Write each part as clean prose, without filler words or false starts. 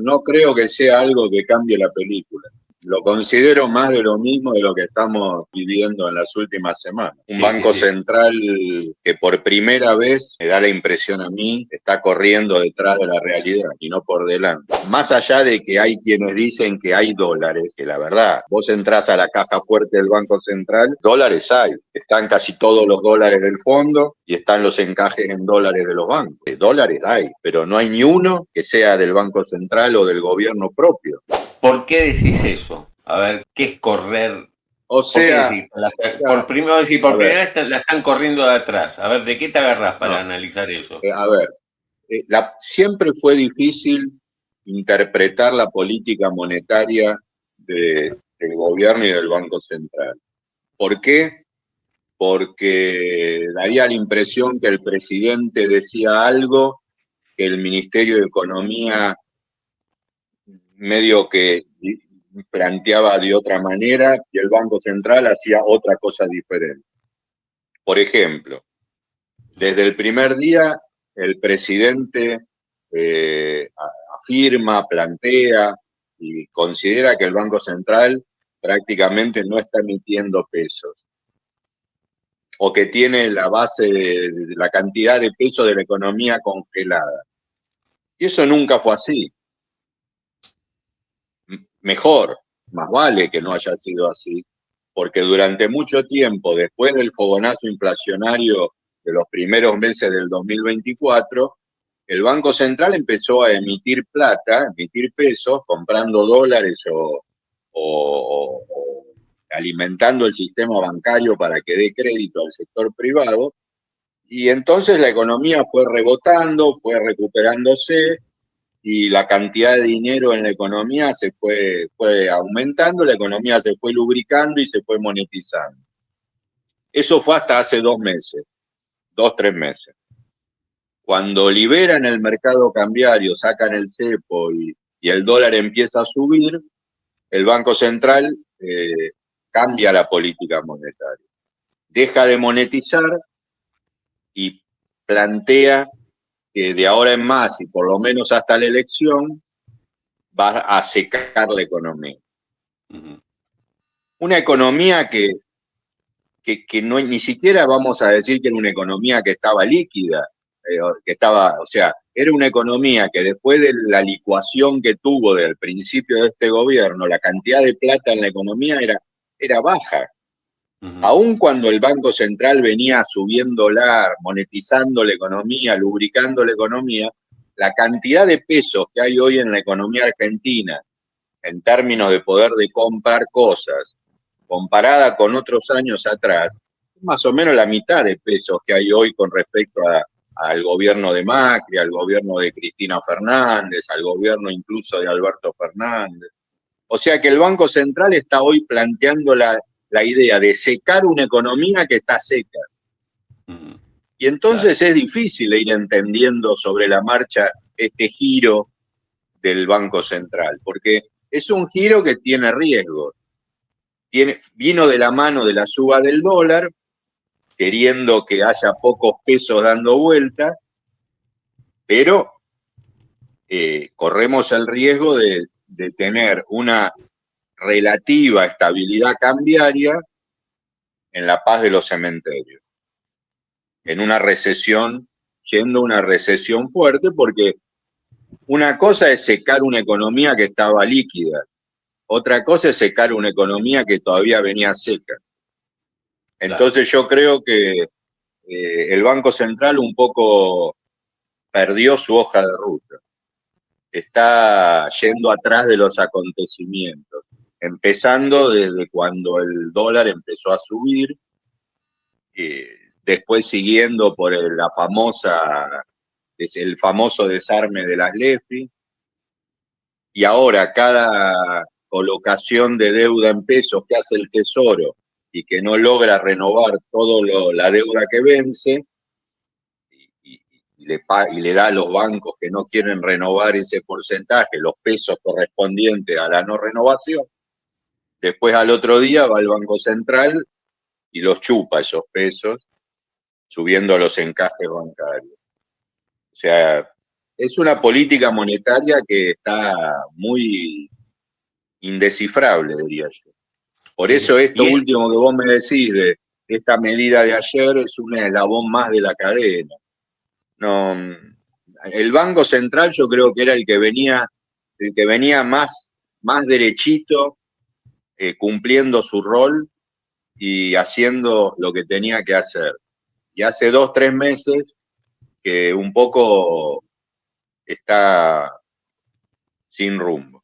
no creo que sea algo que cambie la película. Lo considero más de lo mismo de lo que estamos viviendo en las últimas semanas. Un banco central que por primera vez, me da la impresión a mí, está corriendo detrás de la realidad y no por delante. Más allá de que hay quienes dicen que hay dólares, que la verdad, vos entrás a la caja fuerte del Banco Central, dólares hay. Están casi todos los dólares del fondo y están los encajes en dólares de los bancos. Dólares hay, pero no hay ni uno que sea del Banco Central o del gobierno propio. ¿Por qué decís eso? A ver, ¿qué es correr? O sea, por primera vez la están corriendo de atrás. A ver, ¿de qué te agarrás para analizar eso? A ver, siempre fue difícil interpretar la política monetaria del gobierno y del Banco Central. ¿Por qué? Porque daría la impresión que el presidente decía algo, que el Ministerio de Economía medio que planteaba de otra manera y el Banco Central hacía otra cosa diferente. Por ejemplo, desde el primer día el presidente afirma, plantea y considera que el Banco Central prácticamente no está emitiendo pesos o que tiene la base de la cantidad de pesos de la economía congelada. Y eso nunca fue así. Mejor, más vale que no haya sido así, porque durante mucho tiempo, después del fogonazo inflacionario de los primeros meses del 2024, el Banco Central empezó a emitir plata, emitir pesos, comprando dólares o alimentando el sistema bancario para que dé crédito al sector privado, y entonces la economía fue rebotando, fue recuperándose, y la cantidad de dinero en la economía se fue aumentando, la economía se fue lubricando y se fue monetizando. Eso fue hasta hace 2 meses, 3 meses. Cuando liberan el mercado cambiario, sacan el cepo y el dólar empieza a subir, el Banco Central cambia la política monetaria. Deja de monetizar y plantea que de ahora en más, y por lo menos hasta la elección, va a secar la economía. Una economía que no, ni siquiera vamos a decir que era una economía que estaba líquida, era una economía que después de la licuación que tuvo del principio de este gobierno, la cantidad de plata en la economía era baja. Aun cuando el Banco Central venía subiéndola, monetizando la economía, lubricando la economía, la cantidad de pesos que hay hoy en la economía argentina, en términos de poder de comprar cosas, comparada con otros años atrás, más o menos la mitad de pesos que hay hoy con respecto al gobierno de Macri, al gobierno de Cristina Fernández, al gobierno incluso de Alberto Fernández. O sea que el Banco Central está hoy planteando la idea de secar una economía que está seca. Y entonces es difícil ir entendiendo sobre la marcha este giro del Banco Central, porque es un giro que tiene riesgos. Vino de la mano de la suba del dólar, queriendo que haya pocos pesos dando vuelta, pero corremos el riesgo de tener una relativa estabilidad cambiaria en la paz de los cementerios, en una recesión, siendo una recesión fuerte, porque una cosa es secar una economía que estaba líquida, otra cosa es secar una economía que todavía venía seca. Entonces yo creo que el Banco Central un poco perdió su hoja de ruta. Está yendo atrás de los acontecimientos, empezando desde cuando el dólar empezó a subir, después siguiendo por el famoso desarme de las LEFI, y ahora cada colocación de deuda en pesos que hace el Tesoro y que no logra renovar toda la deuda que vence, y le da a los bancos que no quieren renovar ese porcentaje los pesos correspondientes a la no renovación. Después al otro día va el Banco Central y los chupa esos pesos, subiendo los encajes bancarios. O sea, es una política monetaria que está muy indescifrable, diría yo. Por Sí, sí. eso esto último que vos me decís de esta medida de ayer es un eslabón más de la cadena. No, el Banco Central yo creo que era el que venía más derechito, cumpliendo su rol y haciendo lo que tenía que hacer. Y hace 2, 3 meses que un poco está sin rumbo.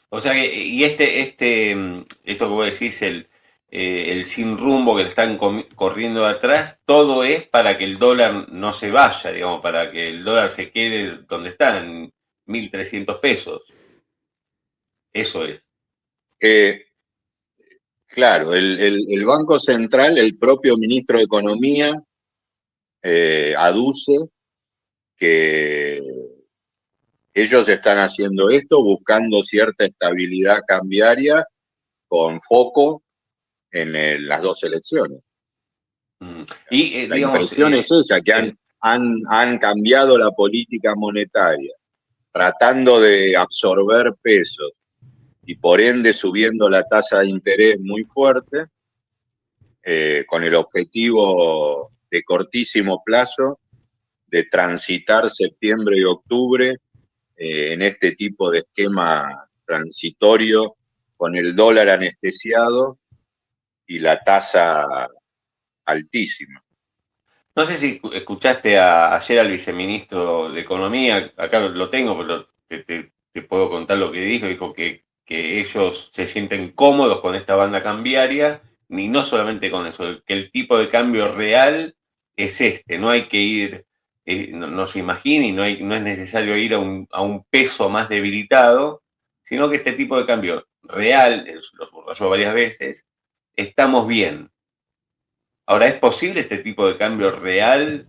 O sea que, y esto que vos decís, el sin rumbo que le están corriendo atrás, todo es para que el dólar no se vaya, digamos, para que el dólar se quede donde está, en 1.300 pesos. Eso es. Eh, claro, el Banco Central, el propio ministro de Economía, aduce que ellos están haciendo esto buscando cierta estabilidad cambiaria con foco en las 2 elecciones. Y, La digamos, impresión es esa, que han cambiado la política monetaria, tratando de absorber pesos y por ende subiendo la tasa de interés muy fuerte, con el objetivo de cortísimo plazo de transitar septiembre y octubre en este tipo de esquema transitorio con el dólar anestesiado y la tasa altísima. no sé si escuchaste ayer al viceministro de Economía, acá lo tengo, pero te puedo contar lo que dijo. Dijo que ellos se sienten cómodos con esta banda cambiaria, y no solamente con eso, que el tipo de cambio real es este, no hay que ir, no se imagine, y no es necesario ir a un peso más debilitado, sino que este tipo de cambio real, lo subrayó varias veces, estamos bien. Ahora, ¿es posible este tipo de cambio real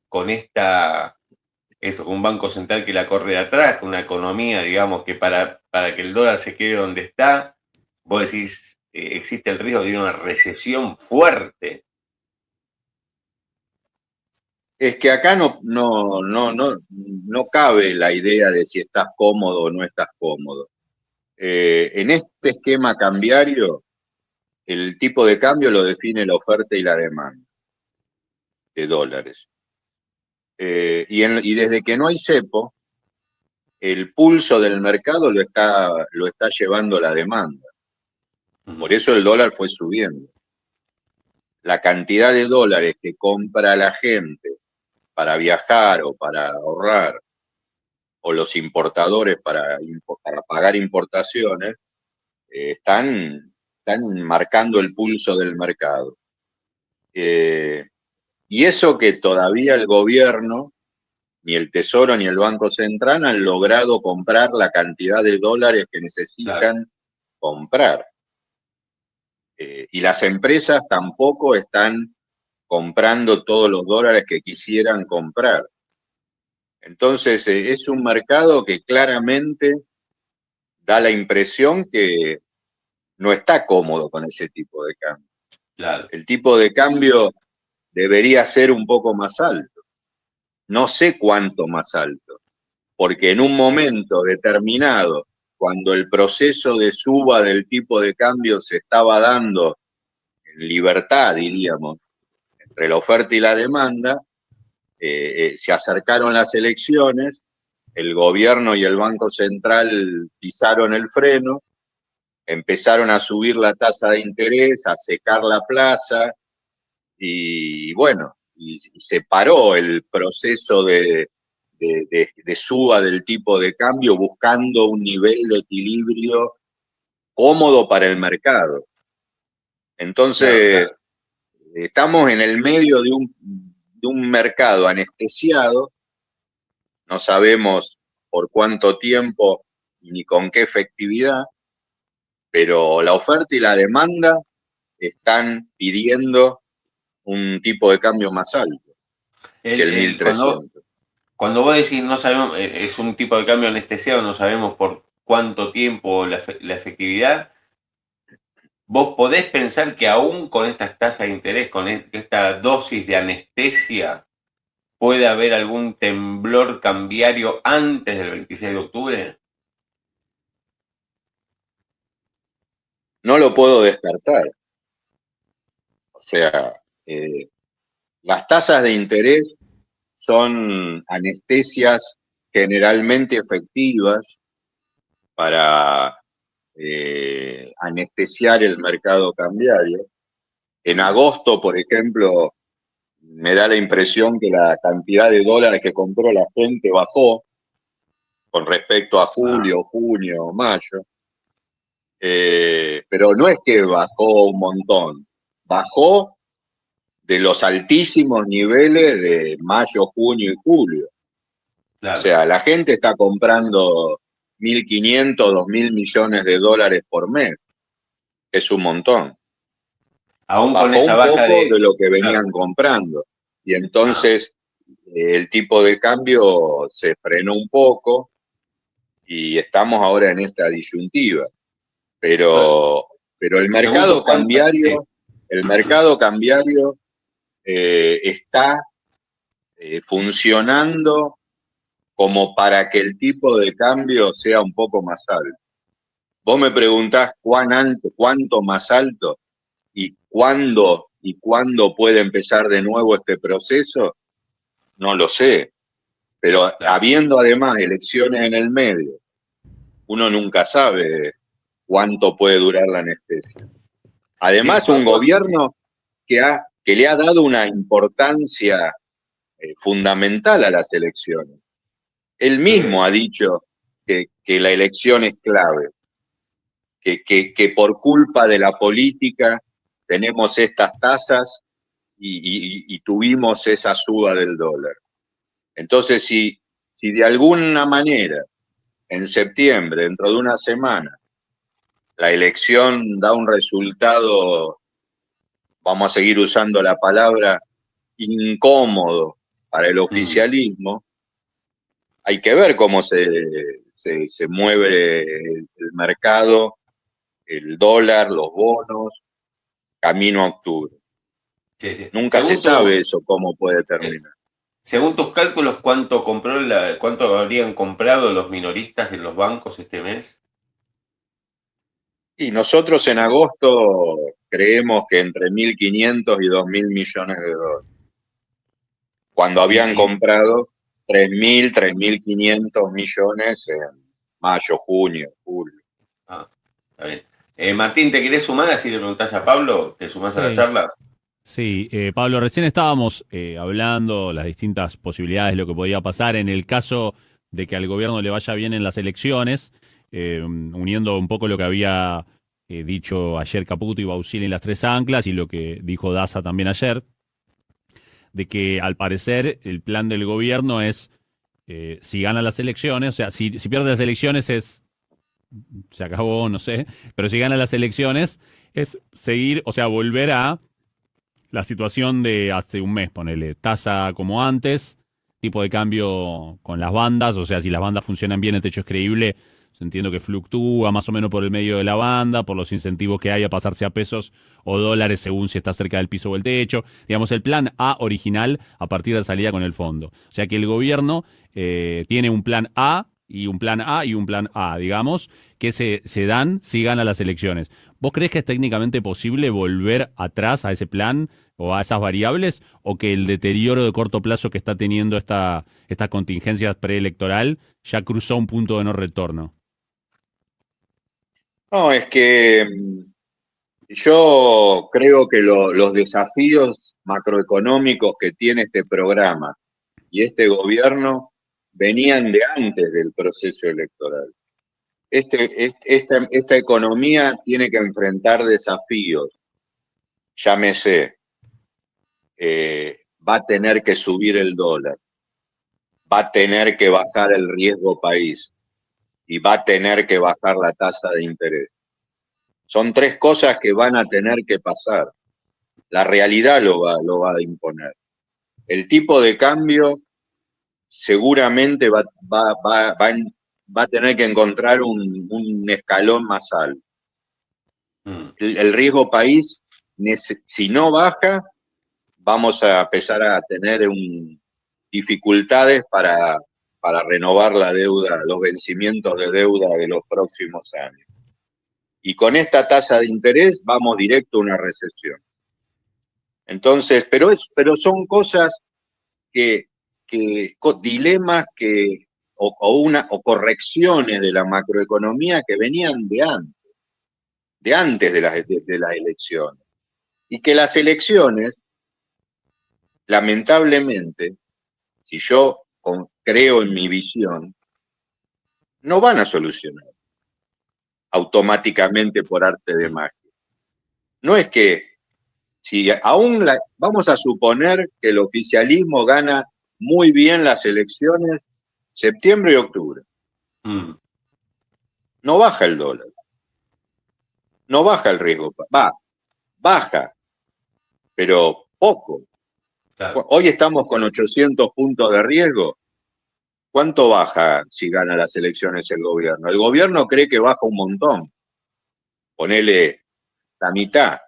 con con un banco central que la corre de atrás, con una economía, digamos, que para que el dólar se quede donde está, vos decís, existe el riesgo de una recesión fuerte? Es que acá no cabe la idea de si estás cómodo o no estás cómodo. En este esquema cambiario, el tipo de cambio lo define la oferta y la demanda de dólares. Y desde que no hay cepo, el pulso del mercado lo está llevando la demanda. Por eso el dólar fue subiendo. La cantidad de dólares que compra la gente para viajar o para ahorrar, o los importadores para pagar importaciones, están marcando el pulso del mercado. Y eso que todavía el gobierno, ni el Tesoro ni el Banco Central han logrado comprar la cantidad de dólares que Claro. necesitan comprar. Y las empresas tampoco están comprando todos los dólares que quisieran comprar. Entonces, es un mercado que claramente da la impresión que no está cómodo con ese tipo de cambio. Claro. El tipo de cambio debería ser un poco más alto. No sé cuánto más alto, porque en un momento determinado, cuando el proceso de suba del tipo de cambio se estaba dando en libertad, diríamos, entre la oferta y la demanda, se acercaron las elecciones, el gobierno y el Banco Central pisaron el freno, empezaron a subir la tasa de interés, a secar la plaza, y bueno, y se paró el proceso de suba del tipo de cambio buscando un nivel de equilibrio cómodo para el mercado. Claro, Entonces, claro. estamos en el medio de un mercado anestesiado, no sabemos por cuánto tiempo ni con qué efectividad, pero la oferta y la demanda están pidiendo un tipo de cambio más alto que el Cuando, 1300. cuando vos decís no sabemos, es un tipo de cambio anestesiado, no sabemos por cuánto tiempo la efectividad. ¿Vos podés pensar que aún con estas tasas de interés, con esta dosis de anestesia, puede haber algún temblor cambiario antes del 26 de octubre? No lo puedo descartar. O sea, eh, las tasas de interés son anestesias generalmente efectivas para anestesiar el mercado cambiario. En agosto, por ejemplo, me da la impresión que la cantidad de dólares que compró la gente bajó con respecto a Ah, julio, junio, mayo. Pero no es que bajó un montón, bajó de los altísimos niveles de mayo, junio y julio. O claro. sea, la gente está comprando 1.500, 2.000 millones de dólares por mes. Es un montón. Aún con Bajó esa un baja poco de... de lo que Claro. venían comprando. Y Ah, entonces el tipo de cambio se frenó un poco y estamos ahora en esta disyuntiva. bueno, Pero, pero según tus cálculos, sí, el mercado cambiario está funcionando como para que el tipo de cambio sea un poco más alto. Vos me preguntás cuánto más alto y cuándo puede empezar de nuevo este proceso, no lo sé. Pero claro. habiendo además elecciones en el medio, uno nunca sabe cuánto puede durar la anestesia. Sí, Además, un gobierno que le ha dado una importancia fundamental a las elecciones. Él mismo sí, ha dicho que la elección es clave, que por culpa de la política tenemos estas tasas y tuvimos esa suba del dólar. Entonces, si de alguna manera en septiembre, dentro de una semana, la elección da un resultado, vamos a seguir usando la palabra, incómodo para el mm, oficialismo, hay que ver cómo se mueve el mercado, el dólar, los bonos, camino a octubre. sí, sí. Nunca se sabe eso cómo puede Eh, terminar. según tus cálculos, ¿cuánto habrían comprado los minoristas en los bancos este mes? Y nosotros en agosto creemos que entre 1.500 y 2.000 millones de dólares, cuando habían Y, comprado 3.500 millones en mayo, junio, julio. ah, está bien. Martín, ¿te querés sumar? Así le preguntás a Pablo, ¿te sumás a la Sí, charla? sí. Pablo, recién estábamos hablando las distintas posibilidades de lo que podía pasar en el caso de que al gobierno le vaya bien en las elecciones, uniendo un poco lo que había dicho ayer Caputo y Bausili en las tres anclas y lo que dijo Daza también ayer, de que al parecer el plan del gobierno es, si gana las elecciones, o sea, si pierde las elecciones se acabó, no sé, pero si gana las elecciones es seguir, o sea, volver a la situación de hace un mes, ponele, tasa como antes, tipo de cambio con las bandas, o sea, si las bandas funcionan bien, el techo es creíble, entiendo que fluctúa más o menos por el medio de la banda, por los incentivos que hay a pasarse a pesos o dólares según si está cerca del piso o el techo. Digamos, el plan A original a partir de salida con el fondo. O sea que el gobierno tiene un plan A y un plan A y un plan A, digamos, que se dan si gana las elecciones. ¿Vos crees que es técnicamente posible volver atrás a ese plan o a esas variables, o que el deterioro de corto plazo que está teniendo esta contingencia preelectoral ya cruzó un punto de no retorno? No, es que yo creo que los desafíos macroeconómicos que tiene este programa y este gobierno venían de antes del proceso electoral. Esta economía tiene que enfrentar desafíos, llámese, va a tener que subir el dólar, va a tener que bajar el riesgo país y va a tener que bajar la tasa de interés. Son tres cosas que van a tener que pasar. La realidad lo va a imponer. El tipo de cambio seguramente va a tener que encontrar un escalón más alto. Mm, El riesgo país, si no baja, vamos a empezar a tener dificultades para renovar la deuda, los vencimientos de deuda de los próximos años. Y con esta tasa de interés vamos directo a una recesión. Entonces, pero son cosas dilemas o correcciones de la macroeconomía que venían de antes de las elecciones. Y que las elecciones, lamentablemente, si yo creo en mi visión, no van a solucionar automáticamente por arte de magia. No es que, si aún vamos a suponer que el oficialismo gana muy bien las elecciones septiembre y octubre. No baja el dólar. No baja el riesgo. Baja, pero poco. Claro. Hoy estamos con 800 puntos de riesgo. ¿Cuánto baja si gana las elecciones el gobierno? El gobierno cree que baja un montón. Ponele la mitad,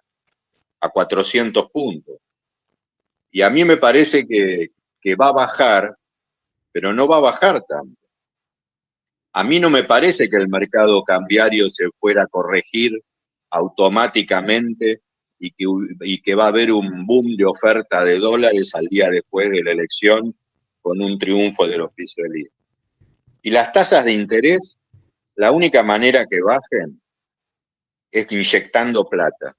a 400 puntos. Y a mí me parece que va a bajar, pero no va a bajar tanto. A mí no me parece que el mercado cambiario se fuera a corregir automáticamente y que va a haber un boom de oferta de dólares al día después de la elección con un triunfo del oficialismo. Y las tasas de interés, la única manera que bajen es inyectando plata.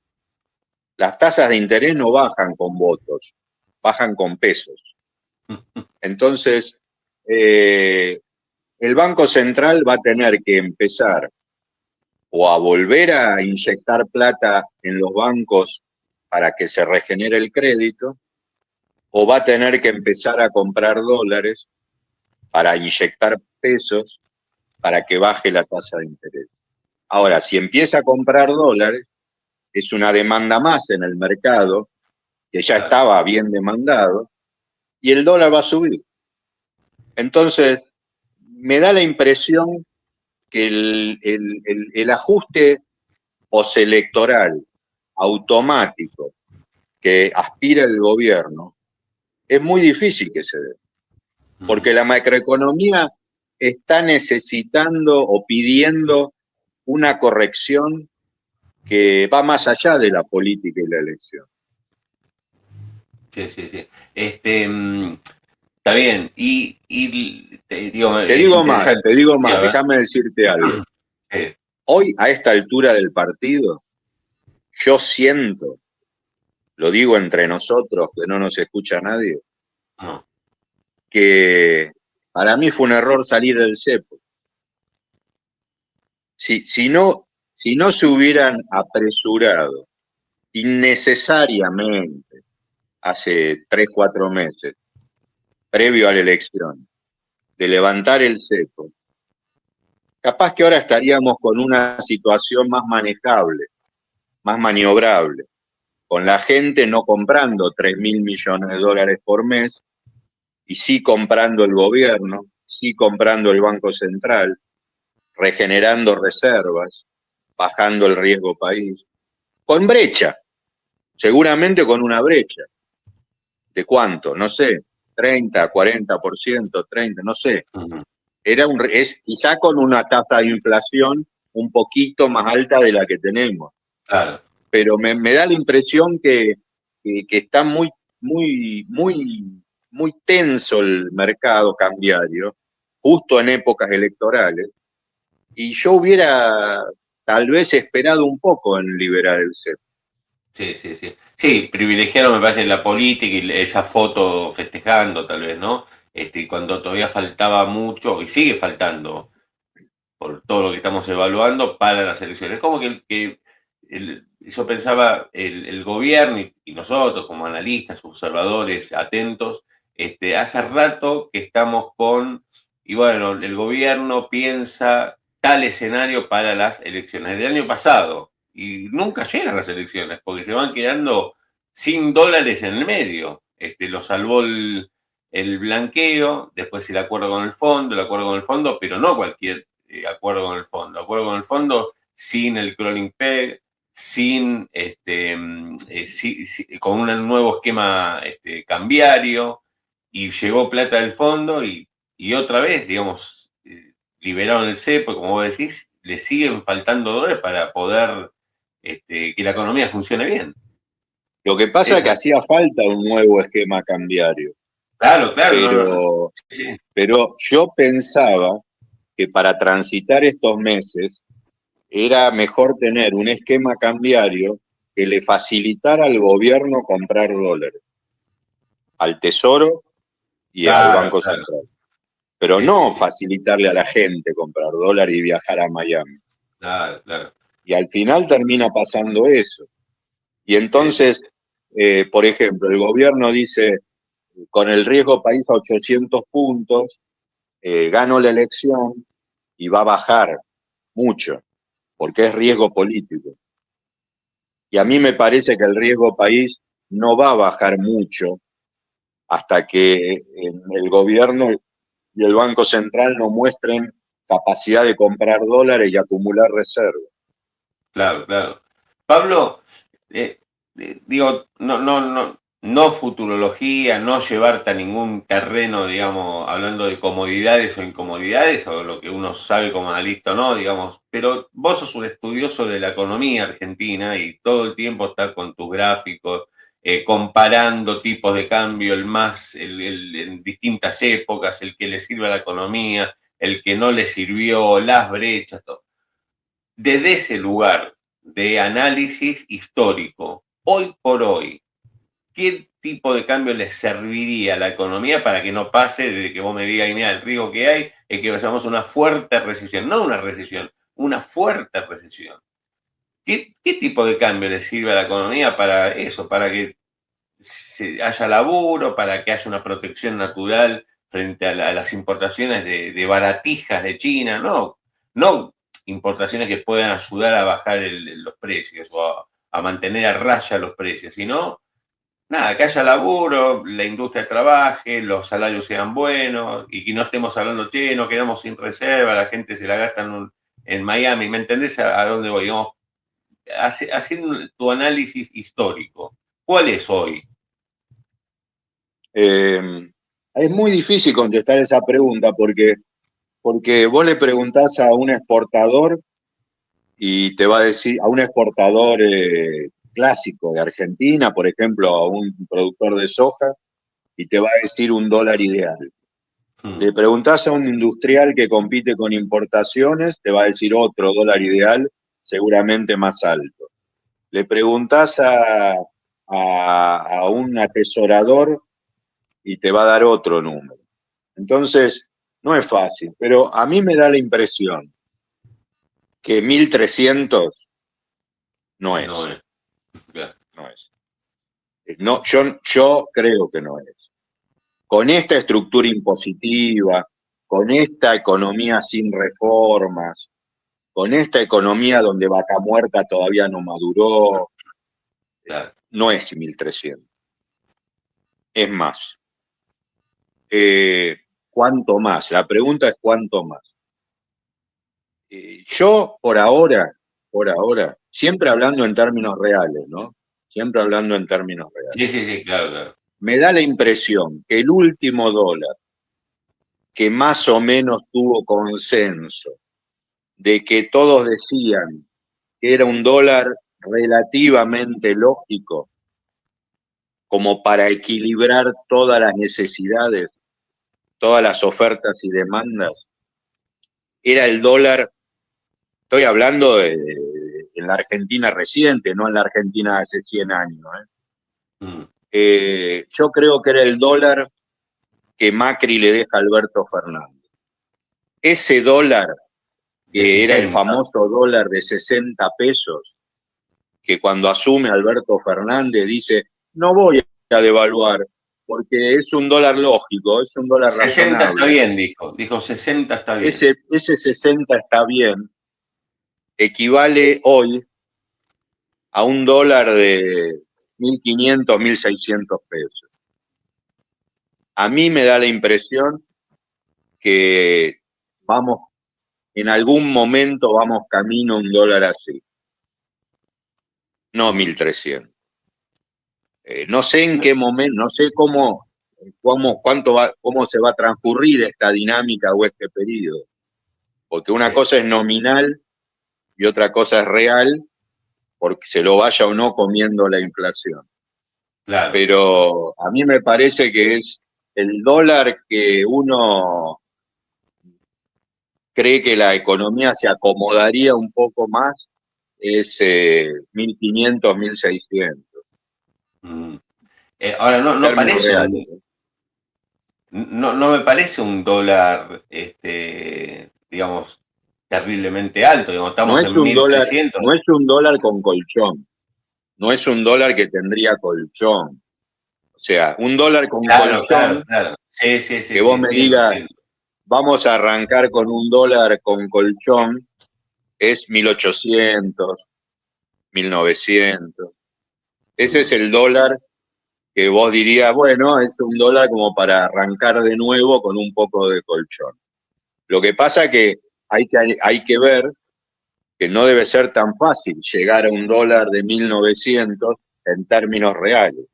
Las tasas de interés no bajan con votos, bajan con pesos. Entonces, el Banco Central va a tener que empezar o a volver a inyectar plata en los bancos para que se regenere el crédito, o va a tener que empezar a comprar dólares para inyectar pesos para que baje la tasa de interés. Ahora, si empieza a comprar dólares, es una demanda más en el mercado, que ya estaba bien demandado, y el dólar va a subir. Entonces, me da la impresión que el ajuste postelectoral automático que aspira el gobierno es muy difícil que se dé, porque la macroeconomía está necesitando o pidiendo una corrección que va más allá de la política y la elección. Sí. Está bien. Te digo más, déjame decirte algo. Hoy, a esta altura del partido, yo siento, lo digo entre nosotros, que no nos escucha nadie, que para mí fue un error salir del cepo. Si no se hubieran apresurado innecesariamente hace 3, 4 meses, previo a la elección, de levantar el cepo, capaz que ahora estaríamos con una situación más manejable, más maniobrable, con la gente no comprando 3.000 millones de dólares por mes, y sí comprando el gobierno, sí comprando el Banco Central, regenerando reservas, bajando el riesgo país, con brecha, seguramente con una brecha. ¿De cuánto? No sé, 30, 40%, 30, no sé. Es quizá con una tasa de inflación un poquito más alta de la que tenemos. Claro. Pero me da la impresión que está muy tenso el mercado cambiario, justo en épocas electorales, y yo hubiera tal vez esperado un poco en liberar el cepo. Sí. Sí, privilegiaron, me parece, la política y esa foto festejando, tal vez, ¿no? Cuando todavía faltaba mucho, y sigue faltando, por todo lo que estamos evaluando, para las elecciones. Es como que yo pensaba, el gobierno y nosotros, como analistas, observadores, atentos, hace rato que estamos y bueno, el gobierno piensa tal escenario para las elecciones del año pasado. Y nunca llegan las elecciones, porque se van quedando sin dólares en el medio. Lo salvó el blanqueo, después el acuerdo con el fondo, pero no cualquier acuerdo con el fondo sin el crawling peg, sin con un nuevo esquema cambiario, y llegó plata del fondo y otra vez, digamos, liberaron el cepo, como vos decís, le siguen faltando dólares para poder que la economía funcione bien. Lo que pasa es que hacía falta un nuevo esquema cambiario, Claro, pero, sí. pero yo pensaba que para transitar estos meses era mejor tener un esquema cambiario que le facilitara al gobierno comprar dólares, al Tesoro y al Banco Claro. Central. Pero Sí, no sí. facilitarle a la gente comprar dólares y viajar a Miami. Claro. Y al final termina pasando eso. Y entonces, por ejemplo, el gobierno dice, con el riesgo país a 800 puntos, gano la elección y va a bajar mucho, porque es riesgo político. Y a mí me parece que el riesgo país no va a bajar mucho hasta que el gobierno y el Banco Central no muestren capacidad de comprar dólares y acumular reservas. Claro. Pablo, digo, no futurología, no llevarte a ningún terreno, digamos, hablando de comodidades o incomodidades, o lo que uno sabe como analista o no, digamos, pero vos sos un estudioso de la economía argentina y todo el tiempo estás con tus gráficos, comparando tipos de cambio, en distintas épocas, el que le sirve a la economía, el que no le sirvió, las brechas, todo. Desde ese lugar de análisis histórico, hoy por hoy, ¿qué tipo de cambio le serviría a la economía para que no pase de que vos me digas, mira, el riesgo que hay es que vayamos a una fuerte recesión? No una recesión, una fuerte recesión. ¿Qué tipo de cambio le sirve a la economía para eso? Para que haya laburo, para que haya una protección natural frente a las importaciones de baratijas de China, no importaciones que puedan ayudar a bajar los precios o a mantener a raya los precios, sino nada, que haya laburo, la industria trabaje, los salarios sean buenos y que no estemos hablando, che, no quedamos sin reserva, la gente se la gasta en Miami. ¿Me entendés a dónde voy? Digamos, haciendo tu análisis histórico, ¿cuál es hoy? Es muy difícil contestar esa pregunta porque vos le preguntás a un exportador y te va a decir, a un exportador clásico de Argentina, por ejemplo, a un productor de soja, y te va a decir un dólar ideal. Le preguntás a un industrial que compite con importaciones, te va a decir otro dólar ideal, seguramente más alto. Le preguntás a un atesorador y te va a dar otro número. Entonces, no es fácil, pero a mí me da la impresión que 1.300 no es. No es. No es. No, yo creo que no es. Con esta estructura impositiva, con esta economía sin reformas, con esta economía donde Vaca Muerta todavía no maduró, Claro. no es 1.300. Es más. ¿Cuánto más? La pregunta es ¿cuánto más? Yo por ahora, siempre hablando en términos reales, ¿no? Siempre hablando en términos reales. Sí, claro. Me da la impresión que el último dólar que más o menos tuvo consenso, de que todos decían que era un dólar relativamente lógico, como para equilibrar todas las necesidades, todas las ofertas y demandas, era el dólar, estoy hablando en la Argentina reciente, no en la Argentina de hace 100 años. Yo creo que era el dólar que Macri le deja a Alberto Fernández. Ese dólar, que era el famoso dólar de 60 pesos, que cuando asume Alberto Fernández dice, no voy a devaluar, porque es un dólar lógico, es un dólar 60 razonable. está bien, dijo 60 está bien. Ese 60 está bien, equivale hoy a un dólar de 1.500, 1.600 pesos. A mí me da la impresión que en algún momento vamos camino a un dólar así, no 1.300. No sé en qué momento, no sé cómo cómo se va a transcurrir esta dinámica o este periodo. Porque una cosa es nominal y otra cosa es real, porque se lo vaya o no comiendo la inflación. Claro. Pero a mí me parece que es el dólar que uno cree que la economía se acomodaría un poco más, es 1.500, 1.600. Mm. Ahora, no, En no términos parece reales. no me parece un dólar, digamos, terriblemente alto. Digamos, No estamos es en un dólar, 1.300. no es un dólar con colchón. No es un dólar que tendría colchón. O sea, un dólar con Claro, claro, colchón, claro. Sí, sí, sí, que sí, vos me entiendo, digas, entiendo. vamos a arrancar con un dólar con colchón, es 1.800, 1.900. Ese es Mm. el dólar que vos dirías, bueno, es un dólar como para arrancar de nuevo con un poco de colchón. Lo que pasa que hay que ver que no debe ser tan fácil llegar a un dólar de 1.900 en términos reales,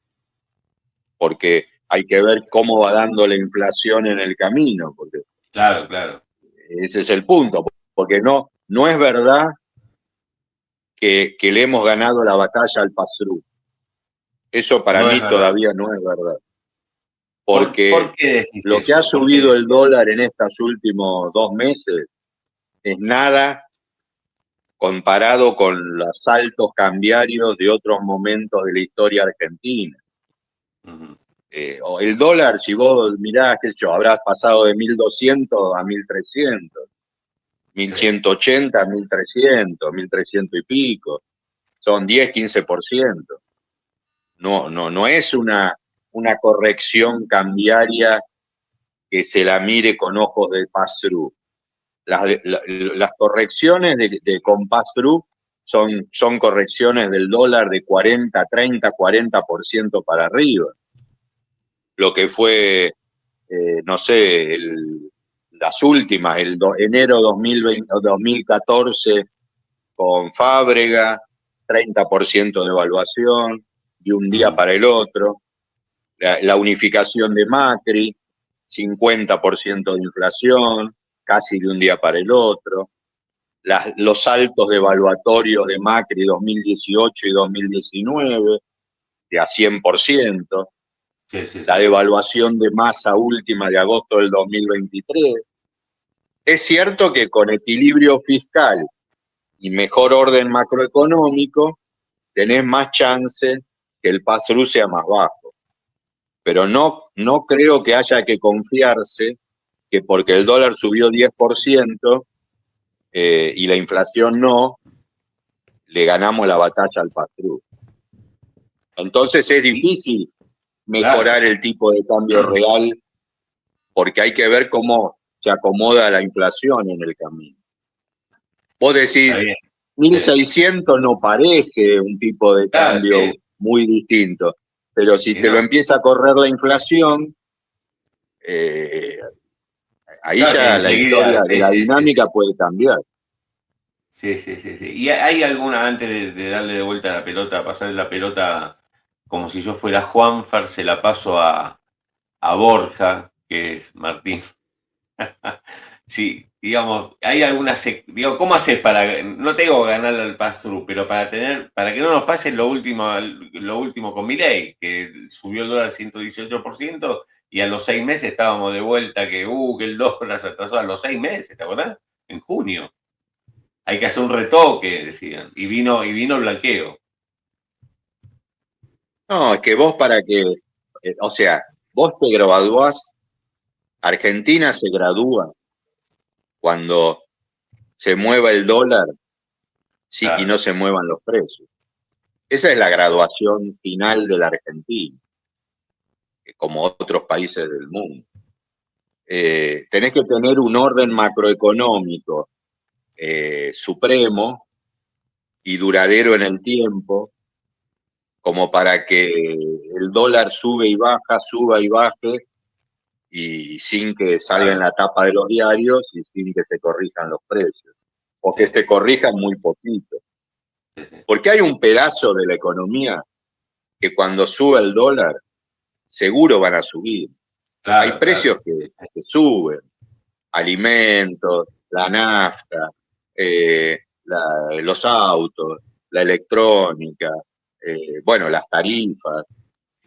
porque hay que ver cómo va dando la inflación en el camino, porque Claro, claro. ese es el punto, porque no es verdad que le hemos ganado la batalla al pass-through. Eso para No es mí verdad. todavía no es verdad, ¿Por porque qué decís lo que ha eso? ¿Por qué subido el decís? dólar en estos últimos 2 meses es nada comparado con los saltos cambiarios de otros momentos de la historia argentina. Ujú. O el dólar, si vos mirás, qué sé yo, habrás pasado de 1.200 a 1.300, Sí, 1.180 a 1.300, 1.300 y pico. Son 10, 15%. No es una corrección cambiaria que se la mire con ojos de pass-through. Las correcciones con pass-through son correcciones del dólar de 40, 30, 40% para arriba. Lo que fue, no sé, las últimas, enero sí. 2020, 2014 con Fábrega, 30% de evaluación de un día Mm. para el otro. La unificación de Macri, 50% de inflación, casi de un día para el otro. Los saltos devaluatorios de Macri 2018 y 2019, de a 100%. Sí, sí, La sí. devaluación de Massa última de agosto del 2023. Es cierto que con equilibrio fiscal y mejor orden macroeconómico, tenés más chance que el pass-through sea más bajo. Pero no creo que haya que confiarse que porque el dólar subió 10% y la inflación no, le ganamos la batalla al pass-through. Entonces es Y, difícil claro, mejorar el tipo de cambio real porque hay que ver cómo se acomoda la inflación en el camino. Vos está decís, bien. Sí. 1.600 no parece un tipo de Claro, cambio sí. muy distinto, pero si Y te lo no. empieza a correr la inflación, eh, ahí Claro que ya la enseguida, historia de sí, la sí, sí, dinámica sí. puede cambiar. Sí, sí, sí, sí. ¿Y hay alguna, antes de darle de vuelta la pelota, pasarle la pelota como si yo fuera Juanfer, se la paso a Borja, que es Martín? Sí, digamos, hay algunas, digo, ¿cómo haces para, no te digo ganar al pass-through, pero para que no nos pase lo último con Milei, que subió el dólar 118% y a los 6 meses estábamos de vuelta que el dólar se atrasó a los 6 meses, ¿te acordás? En junio. Hay que hacer un retoque, decían, y vino el blanqueo. No, es que vos o sea, vos te graduás, Argentina se gradúa cuando se mueva el dólar, sí, y Claro, no se muevan los precios. Esa es la graduación final de la Argentina, como otros países del mundo. Tenés que tener un orden macroeconómico supremo y duradero en el tiempo, como para que el dólar suba y baje, y sin que salga en claro. la tapa de los diarios y sin que se corrijan los precios, o que Sí, se corrijan muy poquito. sí, sí. Porque hay un pedazo de la economía que cuando sube el dólar seguro van a subir. Claro, Hay precios que suben, alimentos, la nafta, los autos, la electrónica, bueno, las tarifas,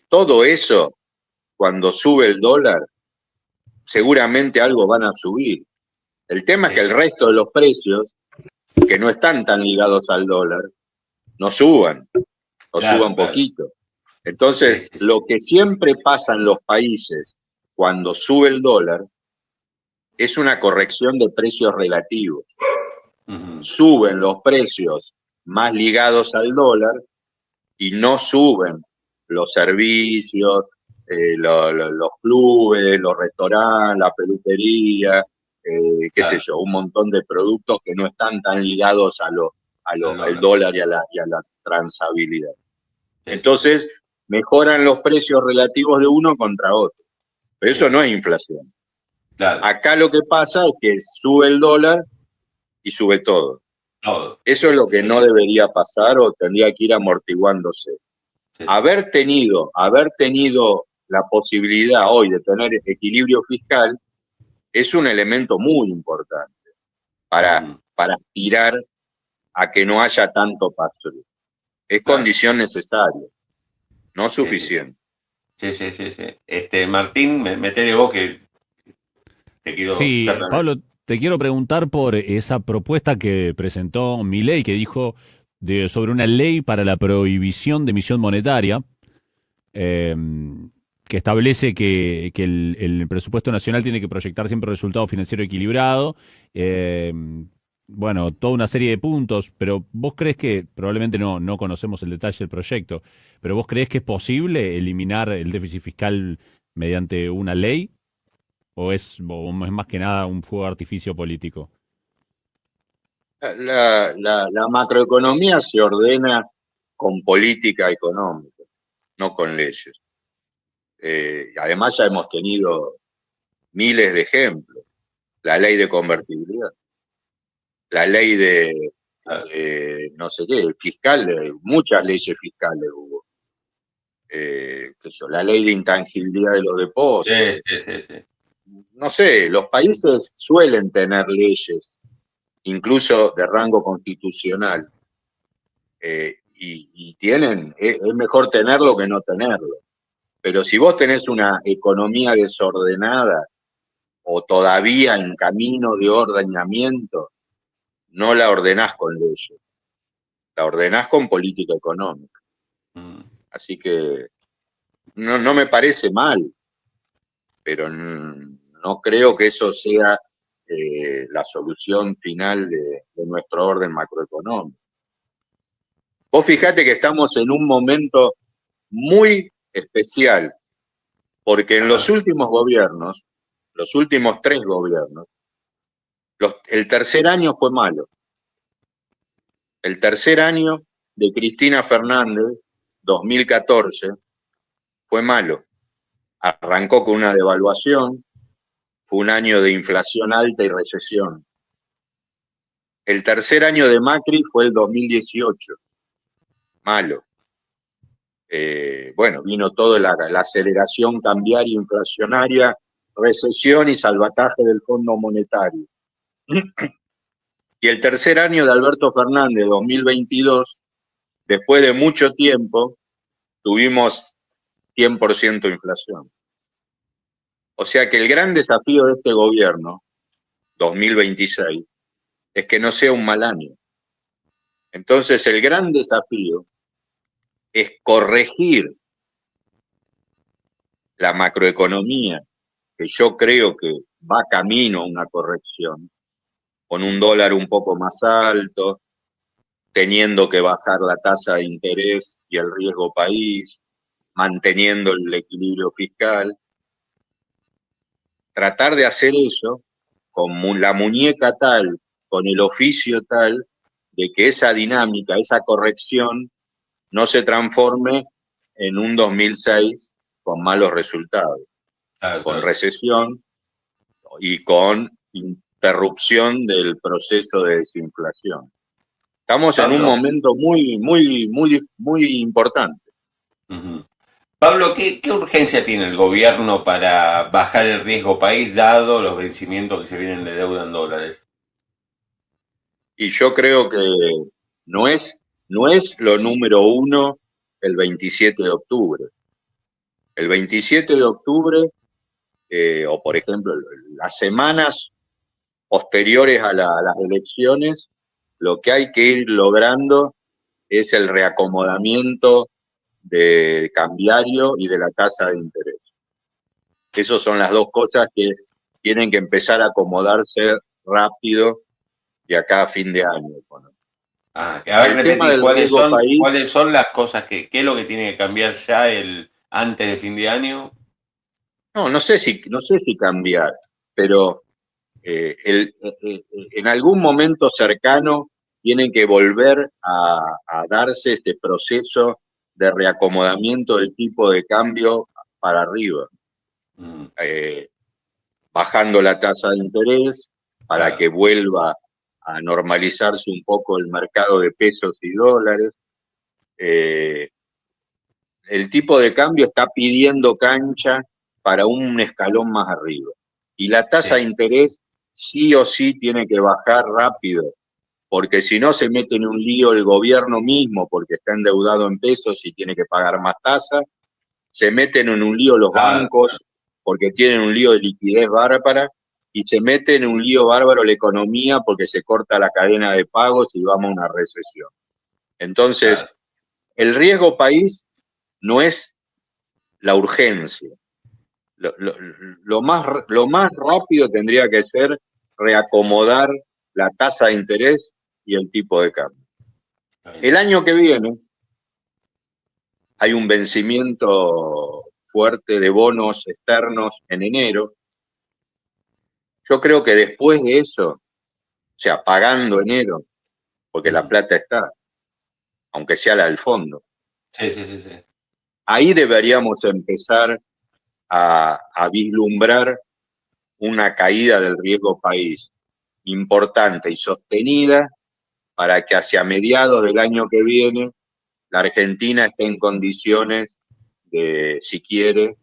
todo eso, cuando sube el dólar, seguramente algo van a subir. El tema es que el resto de los precios, que no están tan ligados al dólar, no suban, o suban poquito. Entonces, lo que siempre pasa en los países cuando sube el dólar es una corrección de precios relativos. Suben los precios más ligados al dólar y no suben los servicios, los clubes, los restaurantes, la peluquería, qué sé yo, un montón de productos que no están tan ligados al dólar y a la transabilidad. Entonces, mejoran los precios relativos de uno contra otro. Pero eso no es inflación. Acá lo que pasa es que sube el dólar y sube todo. Eso es lo que no debería pasar o tendría que ir amortiguándose. Haber tenido la posibilidad hoy de tener equilibrio fiscal es un elemento muy importante para aspirar a que no haya tanto paso-through. Es condición necesaria, no suficiente. Sí. Martín, metele vos que te quiero escuchar también. Pablo, te quiero preguntar por esa propuesta que presentó Milei, que dijo sobre una ley para la prohibición de emisión monetaria, que establece que el presupuesto nacional tiene que proyectar siempre resultado financiero equilibrado. Bueno, toda una serie de puntos, pero vos crees que, probablemente no conocemos el detalle del proyecto, pero vos crees que es posible eliminar el déficit fiscal mediante una ley? ¿O es más que nada un fuego de artificio político? La macroeconomía se ordena con política económica, no con leyes. Además ya hemos tenido miles de ejemplos. La ley de convertibilidad, la ley de no sé qué, fiscal, muchas leyes fiscales hubo. La ley de intangibilidad de los depósitos. Sí. No sé, los países suelen tener leyes, incluso de rango constitucional, y tienen, es mejor tenerlo que no tenerlo. Pero si vos tenés una economía desordenada o todavía en camino de ordenamiento, no la ordenás con leyes, la ordenás con política económica. Así que no me parece mal, pero no creo que eso sea la solución final de nuestro orden macroeconómico. Vos fijate que estamos en un momento muy especial, porque en los últimos gobiernos, los últimos 3 gobiernos, el tercer año fue malo. El tercer año de Cristina Fernández, 2014, fue malo. Arrancó con una devaluación, fue un año de inflación alta y recesión. El tercer año de Macri fue el 2018, malo. Bueno, vino toda la aceleración cambiaria inflacionaria, recesión y salvataje del Fondo Monetario. Y el tercer año de Alberto Fernández, 2022, después de mucho tiempo, tuvimos 100% inflación. O sea que el gran desafío de este gobierno, 2026, es que no sea un mal año. Entonces el gran desafío es corregir la macroeconomía, que yo creo que va camino a una corrección, con un dólar un poco más alto, teniendo que bajar la tasa de interés y el riesgo país, manteniendo el equilibrio fiscal. Tratar de hacer eso con la muñeca tal, con el oficio tal, de que esa dinámica, esa corrección, no se transforme en un 2006 con malos resultados, con recesión y con interrupción del proceso de desinflación. Estamos en un momento muy importante. Pablo, ¿qué urgencia tiene el gobierno para bajar el riesgo país dado los vencimientos que se vienen de deuda en dólares? Y yo creo que no es lo número uno el 27 de octubre. El 27 de octubre, o por ejemplo, las semanas posteriores a las elecciones, lo que hay que ir logrando es el reacomodamiento de cambiario y de la tasa de interés. Esas son las dos cosas que tienen que empezar a acomodarse rápido de acá a fin de año. A ver, El tema repetí, del riesgo país, ¿cuáles son las cosas qué es lo que tiene que cambiar ya antes de fin de año? no sé si cambiar, pero en algún momento cercano tienen que volver a darse este proceso de reacomodamiento del tipo de cambio para arriba, Mm, eh, bajando la tasa de interés para claro, que vuelva a normalizarse un poco el mercado de pesos y dólares. Eh, el tipo de cambio está pidiendo cancha para un escalón más arriba. Y la tasa sí, de interés sí o sí tiene que bajar rápido, porque si no se mete en un lío el gobierno mismo, porque está endeudado en pesos y tiene que pagar más tasa, se meten en un lío los claro, bancos, porque tienen un lío de liquidez bárbara, y se mete en un lío bárbaro la economía porque se corta la cadena de pagos y vamos a una recesión. Entonces, claro, el riesgo país no es la urgencia. Lo más rápido tendría que ser reacomodar la tasa de interés y el tipo de cambio. está bien. El año que viene hay un vencimiento fuerte de bonos externos en enero. Yo creo que después de eso, o sea, pagando enero, porque la Mm, plata está, aunque sea la del fondo, sí, sí, sí, sí. ahí deberíamos empezar a vislumbrar una caída del riesgo país importante y sostenida para que hacia mediados del año que viene la Argentina esté en condiciones de, si quiere,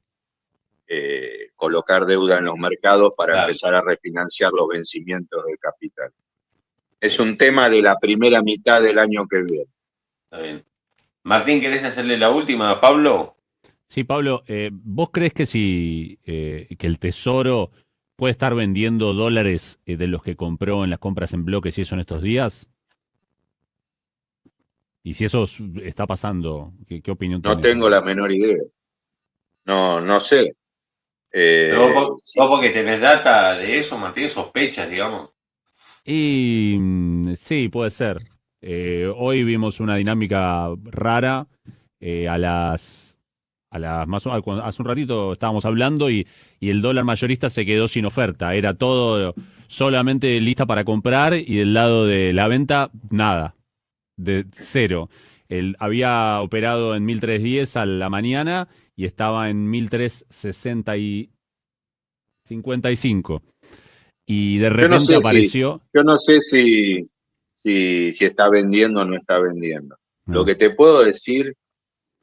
colocar deuda en los mercados para Claro, empezar a refinanciar los vencimientos del capital. Es sí, sí, un sí, tema de la primera mitad del año que viene. está bien. Martín, ¿querés hacerle la última a Pablo? Sí, Pablo, ¿vos crees que si que el Tesoro puede estar vendiendo dólares de los que compró en las compras en bloques y eso en estos días? Y si eso está pasando, ¿qué opinión No tenés tengo de? la menor idea. No sé. Pero Sí, vos porque tenés data de eso, Martín, sospechas, digamos. Y sí, puede ser. Hoy vimos una dinámica rara a las más hace un ratito estábamos hablando y el dólar mayorista se quedó sin oferta. Era todo solamente lista para comprar y del lado de la venta, nada, de cero. Él había operado en 1310 a la mañana y estaba en 1360 y 55. Y de yo no repente sé si, apareció. yo no sé si está vendiendo o no está vendiendo. Lo Ah, que te puedo decir,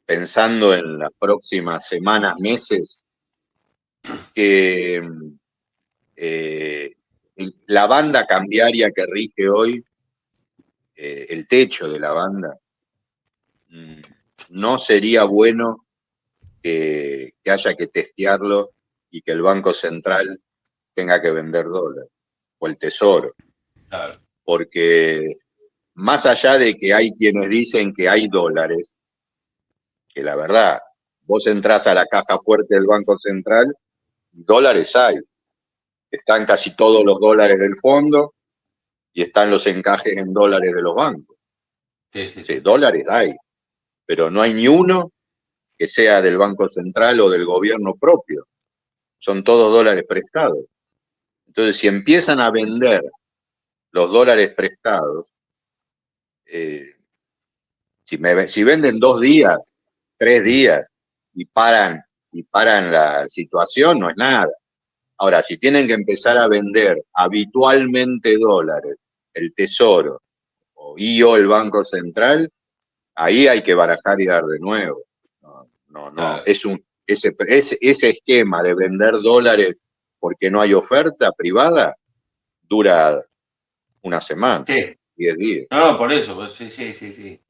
pensando en las próximas semanas, meses, que eh, la banda cambiaria que rige hoy, el techo de la banda, mm, no sería bueno que haya que testearlo y que el Banco Central tenga que vender dólares o el Tesoro, Claro, porque más allá de que hay quienes dicen que hay dólares, que la verdad, vos entrás a la caja fuerte del Banco Central, dólares hay, están casi todos los dólares del fondo y están los encajes en dólares de los bancos. sí, sí, sí, Sí, sí. dólares hay, pero no hay ni uno que sea del Banco Central o del gobierno propio, son todos dólares prestados. Entonces, si empiezan a vender los dólares prestados, eh, si venden 2 días, 3 días y paran la situación, no es nada. Ahora, si tienen que empezar a vender habitualmente dólares, el Tesoro o el Banco Central, ahí hay que barajar y dar de nuevo. No, No, Claro. ese esquema de vender dólares porque no hay oferta privada dura una semana, Sí. 10 días. No, por eso, pues, sí, sí, sí, sí.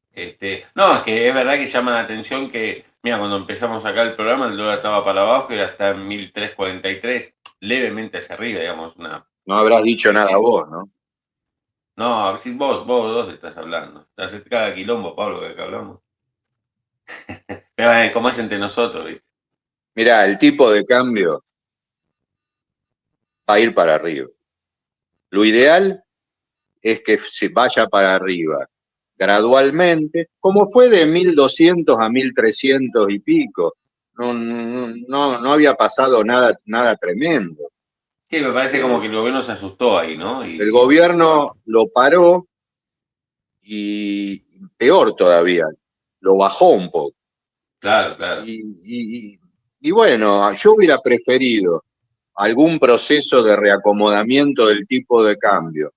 No, es que es verdad que llama la atención que, mira, cuando empezamos acá el programa, el dólar estaba para abajo y ahora está en 1343, levemente hacia arriba, digamos, una. No habrás dicho nada vos, ¿no? No, a ver si vos estás hablando. Te haces cada quilombo, Pablo, que acá hablamos. Pero como es entre nosotros, ¿viste? Mirá, el tipo de cambio va a ir para arriba. Lo ideal es que se vaya para arriba gradualmente, como fue de 1200 a 1300 y pico. No había pasado nada tremendo. Sí, me parece como que el gobierno se asustó ahí, ¿no? El Y se bajó. gobierno lo paró y peor todavía, lo bajó un poco. Claro, claro. Y bueno, yo hubiera preferido algún proceso de reacomodamiento del tipo de cambio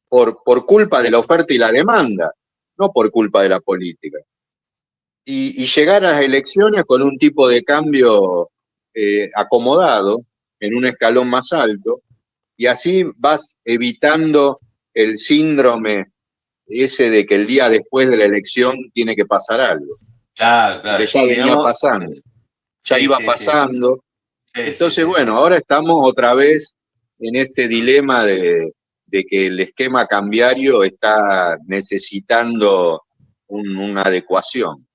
por culpa de la oferta y la demanda, no por culpa de la política. Y llegar a las elecciones con un tipo de cambio acomodado, en un escalón más alto, y así vas evitando el síndrome ese de que el día después de la elección tiene que pasar algo, Claro, porque claro. ya Sí, venía digamos. pasando, ya Sí, iba sí, sí, sí. pasando. Sí, sí, Entonces, sí, sí. bueno, ahora estamos otra vez en este dilema de que el esquema cambiario está necesitando una adecuación.